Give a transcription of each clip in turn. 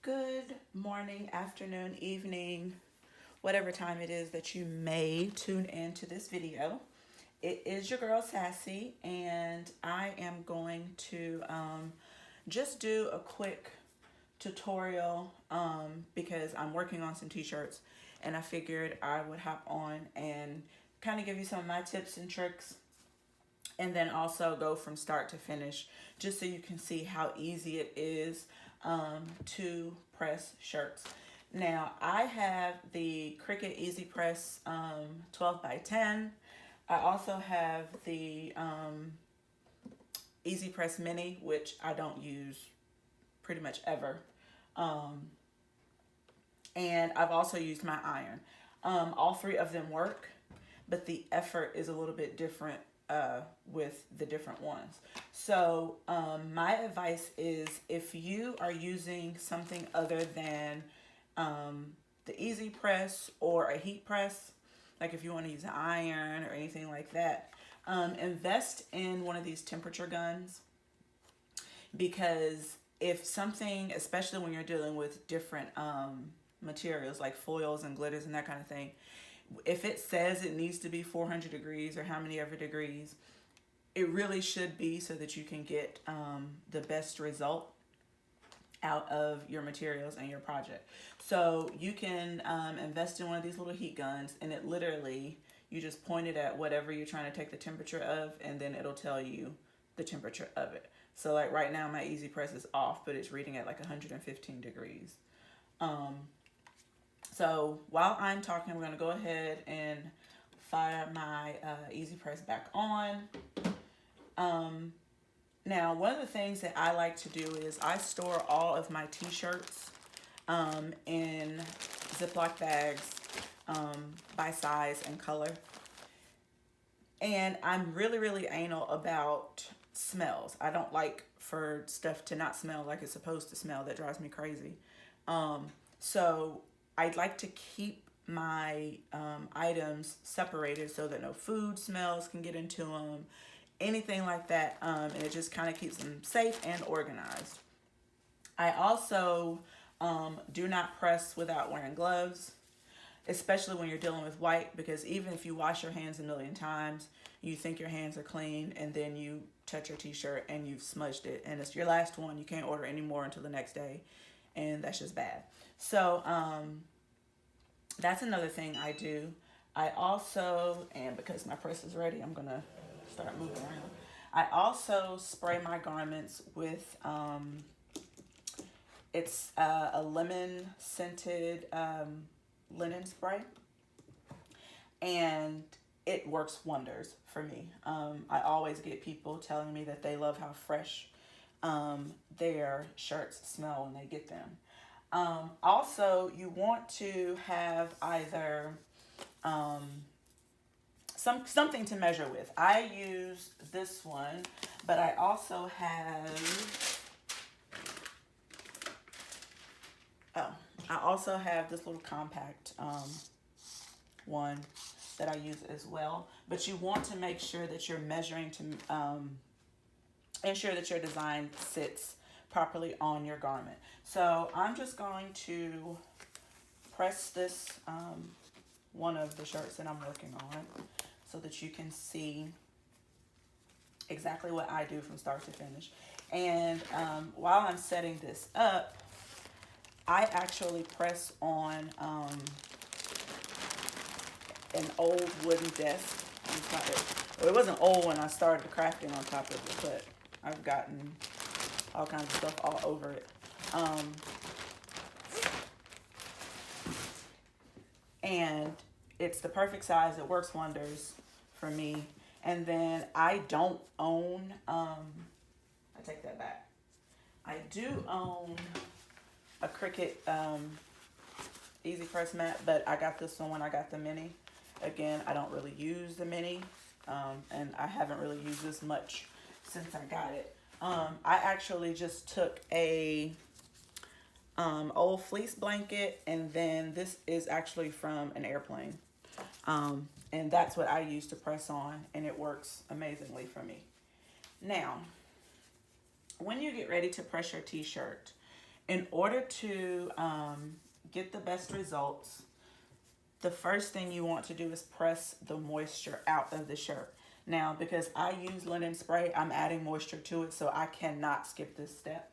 Good morning, afternoon, evening, whatever time it is that you may tune into this video. It is your girl Sassy, and I am going to just do a quick tutorial because I'm working on some t-shirts, and I figured I would hop on and kind of give you some of my tips and tricks, and then also go from start to finish just so you can see how easy it is to press shirts. Now I have the Cricut EasyPress 12 by 10. I also have the EasyPress Mini, which I don't use pretty much ever. And I've also used my iron. All three of them work, but the effort is a little bit different with the different ones. So my advice is, if you are using something other than the EasyPress or a heat press, like if you want to use an iron or anything like that, invest in one of these temperature guns, because if something, especially when you're dealing with different materials like foils and glitters and that kind of thing, if it says it needs to be 400 degrees or how many ever degrees, it really should be, so that you can get the best result out of your materials and your project. So you can invest in one of these little heat guns, and it literally, you just point it at whatever you're trying to take the temperature of, and then it'll tell you the temperature of it. So like right now my EasyPress is off, but it's reading at like 115 degrees. So while I'm talking, we're going to go ahead and fire my EasyPress back on. Now, one of the things that I like to do is I store all of my t-shirts in Ziploc bags by size and color. And I'm really anal about smells. I don't like for stuff to not smell like it's supposed to smell. That drives me crazy. So I'd like to keep my items separated so that no food smells can get into them, anything like that, and it just kind of keeps them safe and organized. I also do not press without wearing gloves, especially when you're dealing with white, because even if you wash your hands a million times, you think your hands are clean, and then you touch your t-shirt and you've smudged it, and it's your last one. You can't order any more until the next day, and that's just bad. So that's another thing I do. I also, and because my press is ready, I'm gonna start moving around. I also spray my garments with it's a lemon scented linen spray, and it works wonders for me. I always get people telling me that they love how fresh their shirts smell when they get them. Also, you want to have either something to measure with. I use this one, but I also have this little compact one that I use as well. But you want to make sure that you're measuring to ensure that your design sits properly on your garment. So I'm just going to press this one of the shirts that I'm working on so that you can see exactly what I do from start to finish. And while I'm setting this up, I actually press on an old wooden desk. It wasn't old when I started crafting on top of it, but I've gotten all kinds of stuff all over it. And it's the perfect size. It works wonders for me. And then I don't own, I take that back. I do own a Cricut EasyPress mat, but I got this one when I got the Mini. Again, I don't really use the Mini, and I haven't really used this much since I got it. I actually just took a old fleece blanket, and then this is actually from an airplane. And that's what I use to press on, and it works amazingly for me. Now, when you get ready to press your t-shirt, In order to get the best results, the first thing you want to do is press the moisture out of the shirt. Now, because I use linen spray, I'm adding moisture to it, so I cannot skip this step.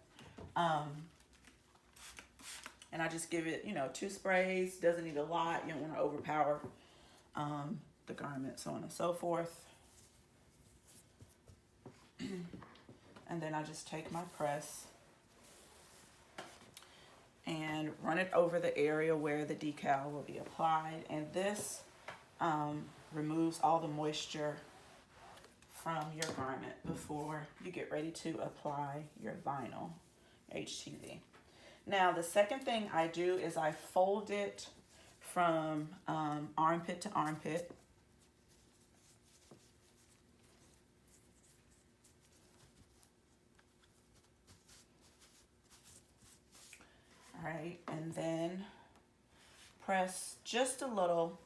And I just give it, 2 sprays. Doesn't need a lot. You don't want to overpower the garment, so on and so forth. And then I just take my press and run it over the area where the decal will be applied. And this removes all the moisture from your garment before you get ready to apply your vinyl HTV. Now, the second thing I do is I fold it from armpit to armpit. All right, and then press just a little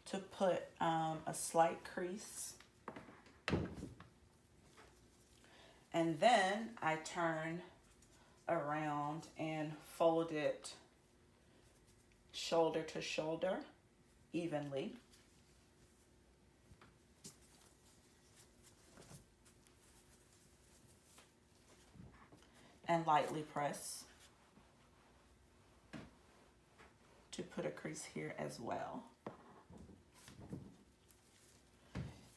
to put a slight crease. And then I turn around and fold it shoulder to shoulder evenly. And lightly press to put a crease here as well.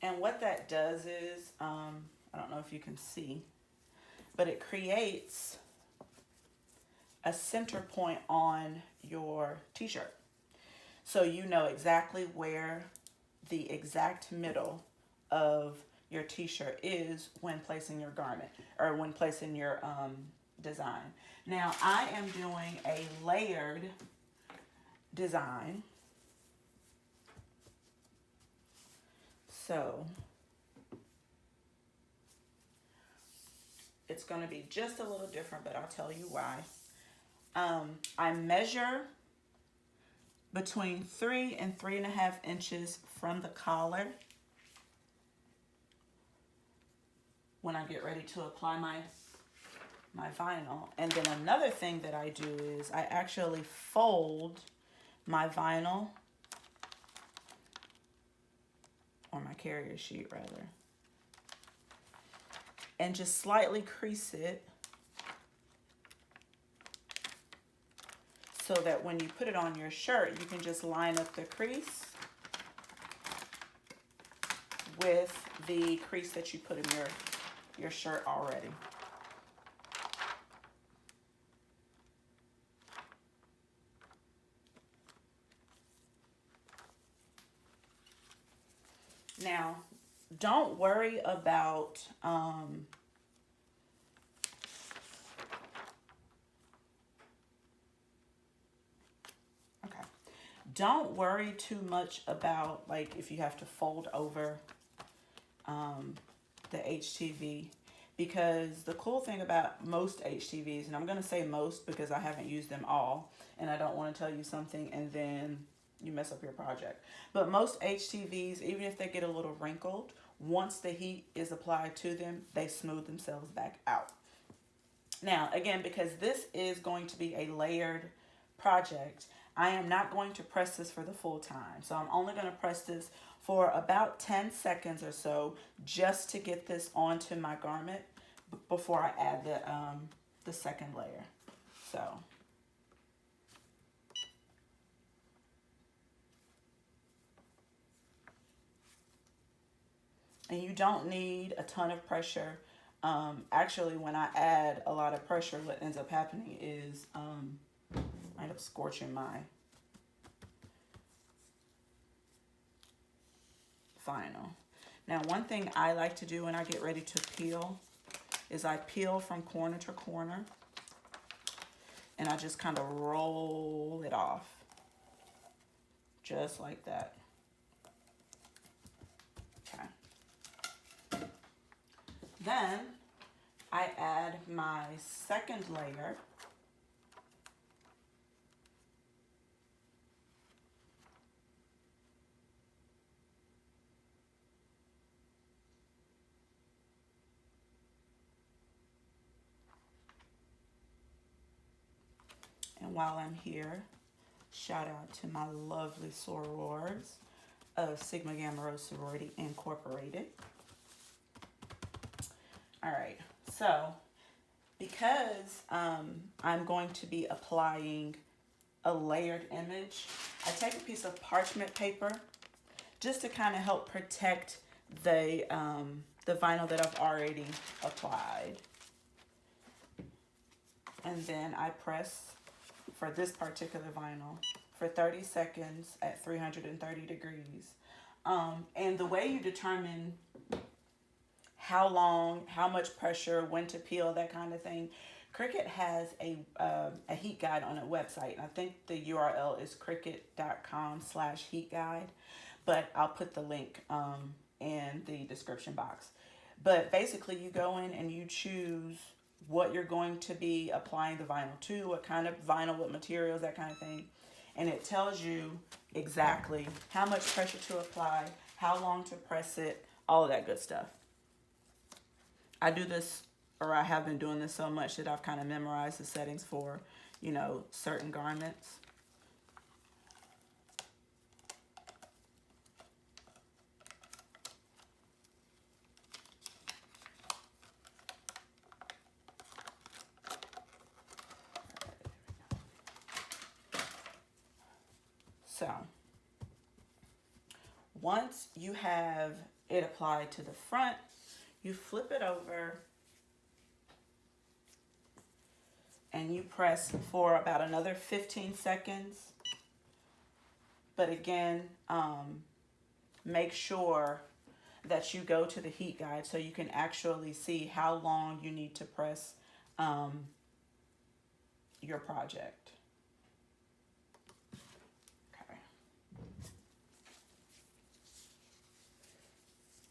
And what that does is, I don't know if you can see, but it creates a center point on your t-shirt. So you know exactly where the exact middle of your t-shirt is when placing your garment or when placing your design. Now I am doing a layered design. So it's going to be just a little different, but I'll tell you why. I measure between 3 and 3.5 inches from the collar when I get ready to apply my vinyl. And then another thing that I do is I actually fold my vinyl, or my carrier sheet rather, and just slightly crease it so that when you put it on your shirt, you can just line up the crease with the crease that you put in your shirt already. Now, don't worry about don't worry too much about like if you have to fold over the HTV, because the cool thing about most HTVs, and I'm going to say most because I haven't used them all and I don't want to tell you something and then you mess up your project, but most HTVs, even if they get a little wrinkled, once the heat is applied to them, they smooth themselves back out. Now, again, because this is going to be a layered project, I am not going to press this for the full time. So I'm only going to press this for about 10 seconds or so just to get this onto my garment before I add the second layer. So and you don't need a ton of pressure. Actually, when I add a lot of pressure, what ends up happening is I end up scorching my vinyl. Now, one thing I like to do when I get ready to peel is I peel from corner to corner and I just kind of roll it off just like that. Okay. Then I add my second layer. And while I'm here, shout out to my lovely sorors of Sigma Gamma Rho Sorority Incorporated. All right, so because I'm going to be applying a layered image, I take a piece of parchment paper just to kind of help protect the vinyl that I've already applied. And then I press for this particular vinyl for 30 seconds at 330 degrees. And the way you determine how long, how much pressure, when to peel, that kind of thing, Cricut has a heat guide on a website. I think the URL is cricut.com/heat guide, but I'll put the link in the description box. But basically you go in and you choose what you're going to be applying the vinyl to, what kind of vinyl, what materials, that kind of thing. And it tells you exactly how much pressure to apply, how long to press it, all of that good stuff. I do this, or I have been doing this so much that I've kind of memorized the settings for, you know, certain garments. So once you have it applied to the front, you flip it over and you press for about another 15 seconds. But again, make sure that you go to the heat guide so you can actually see how long you need to press your project. Okay.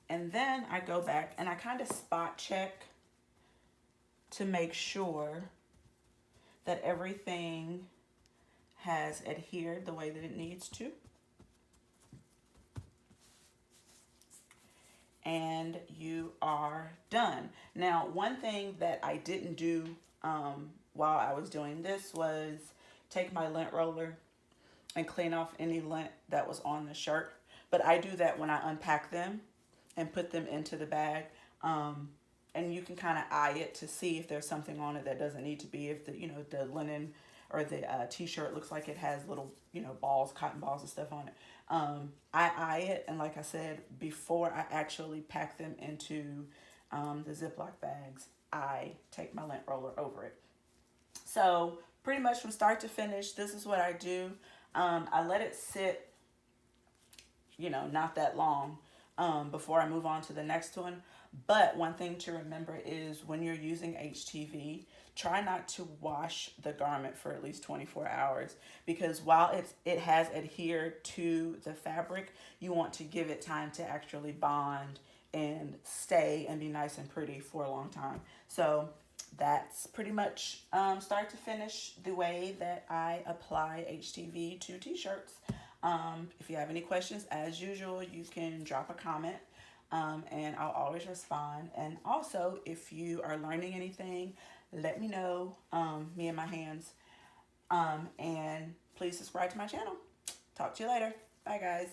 And then I go back and I kind of spot check to make sure that everything has adhered the way that it needs to. And you are done. Now, one thing that I didn't do while I was doing this was take my lint roller and clean off any lint that was on the shirt. But I do that when I unpack them and put them into the bag. And you can kind of eye it to see if there's something on it that doesn't need to be. If the, you know, the linen or the t-shirt looks like it has little, you know, balls, cotton balls and stuff on it. I eye it, and like I said, before I actually pack them into the Ziploc bags, I take my lint roller over it. So pretty much from start to finish, this is what I do. I let it sit, you know, not that long before I move on to the next one. But one thing to remember is when you're using HTV, try not to wash the garment for at least 24 hours, because while it has adhered to the fabric, you want to give it time to actually bond and stay and be nice and pretty for a long time. So that's pretty much start to finish the way that I apply HTV to t-shirts. If you have any questions, as usual, you can drop a comment. And I'll always respond. And also, if you are learning anything, let me know, me and my hands. And please subscribe to my channel. Talk to you later. Bye, guys.